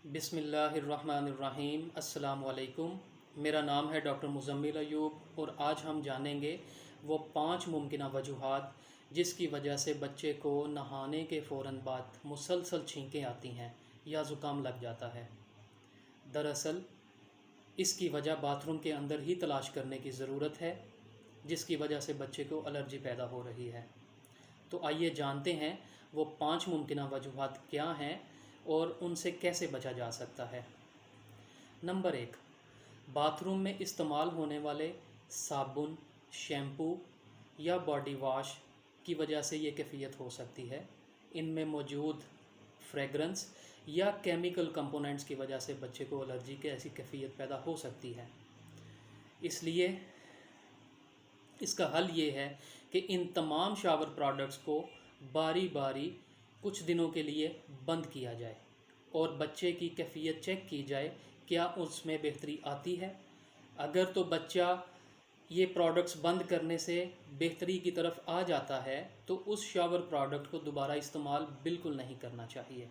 बिस्मिल्लाहिर्रहमानिर्रहीम। अस्सलाम वालेकुम। मेरा नाम है डॉक्टर मुज़म्मिल अयूब और आज हम जानेंगे वो 5 मुमकिन वजूहात जिसकी वजह से बच्चे को नहाने के फ़ौरन बाद मुसलसल छींकें आती हैं या ज़ुकाम लग जाता है। दरअसल इसकी वजह बाथरूम के अंदर ही तलाश करने की ज़रूरत है, जिसकी वजह से बच्चे को एलर्जी पैदा हो रही है। तो आइए जानते हैं वो 5 मुमकिन वजूहात क्या हैं और उनसे कैसे बचा जा सकता है। नंबर 1, बाथरूम में इस्तेमाल होने वाले साबुन, शैम्पू या बॉडी वॉश की वजह से ये कैफियत हो सकती है। इनमें मौजूद फ्रेगरेंस या केमिकल कंपोनेंट्स की वजह से बच्चे को एलर्जी की ऐसी कैफियत पैदा हो सकती है। इसलिए इसका हल ये है कि इन तमाम शावर प्रोडक्ट्स को बारी बारी कुछ दिनों के लिए बंद किया जाए और बच्चे की कैफियत चेक की जाए, क्या उसमें बेहतरी आती है। अगर तो बच्चा ये प्रोडक्ट्स बंद करने से बेहतरी की तरफ आ जाता है तो उस शावर प्रोडक्ट को दोबारा इस्तेमाल बिल्कुल नहीं करना चाहिए।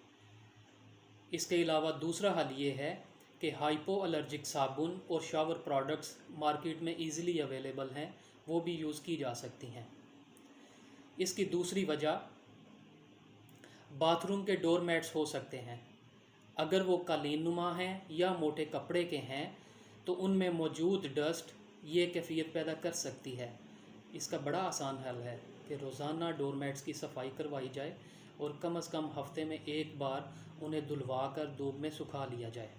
इसके अलावा दूसरा हल ये है कि हाइपो एलर्जिक साबुन और शावर प्रोडक्ट्स मार्केट में ईज़िली अवेलेबल हैं, वो भी यूज़ की जा सकती हैं। इसकी दूसरी वजह बाथरूम के डोर मैट्स हो सकते हैं। अगर वो कालीन नुमा हैं या मोटे कपड़े के हैं तो उनमें मौजूद डस्ट ये कैफियत पैदा कर सकती है। इसका बड़ा आसान हल है कि रोज़ाना डोर मैट्स की सफाई करवाई जाए और कम से कम हफ्ते में एक बार उन्हें धुलवा कर धूप में सुखा लिया जाए।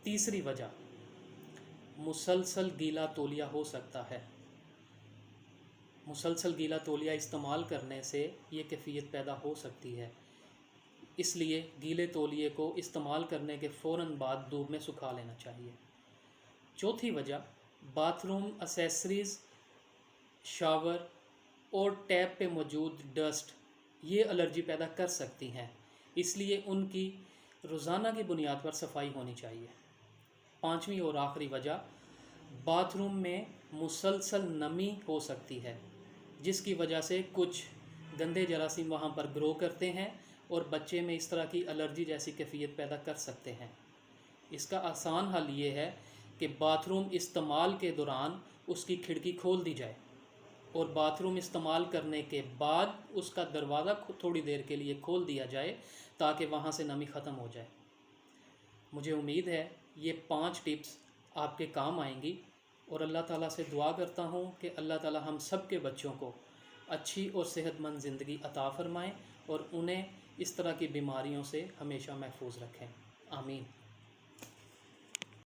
तीसरी वजह मुसलसल गीला तौलिया हो सकता है। मुसलसल गीला तौलिया इस्तेमाल करने से ये कैफियत पैदा हो सकती है, इसलिए गीले तौलिए को इस्तेमाल करने के फ़ौरन बाद धूप में सुखा लेना चाहिए। चौथी वजह बाथरूम एक्सेसरीज़, शावर और टैप पे मौजूद डस्ट ये एलर्जी पैदा कर सकती हैं, इसलिए उनकी रोज़ाना की बुनियाद पर सफाई होनी चाहिए। पांचवी और आखिरी वजह बाथरूम में मुसलसल नमी हो सकती है, जिसकी वजह से कुछ गंदे जरासीम वहाँ पर ग्रो करते हैं और बच्चे में इस तरह की एलर्जी जैसी कैफियत पैदा कर सकते हैं। इसका आसान हल ये है कि बाथरूम इस्तेमाल के दौरान उसकी खिड़की खोल दी जाए और बाथरूम इस्तेमाल करने के बाद उसका दरवाज़ा थोड़ी देर के लिए खोल दिया जाए ताकि वहाँ से नमी ख़त्म हो जाए। मुझे उम्मीद है ये 5 टिप्स आपके काम आएंगी और अल्लाह ताला से दुआ करता हूँ कि अल्लाह ताला हम सब के बच्चों को अच्छी और सेहतमंद ज़िंदगी अता फ़रमाएँ और उन्हें इस तरह की बीमारियों से हमेशा महफूज रखें। आमीन।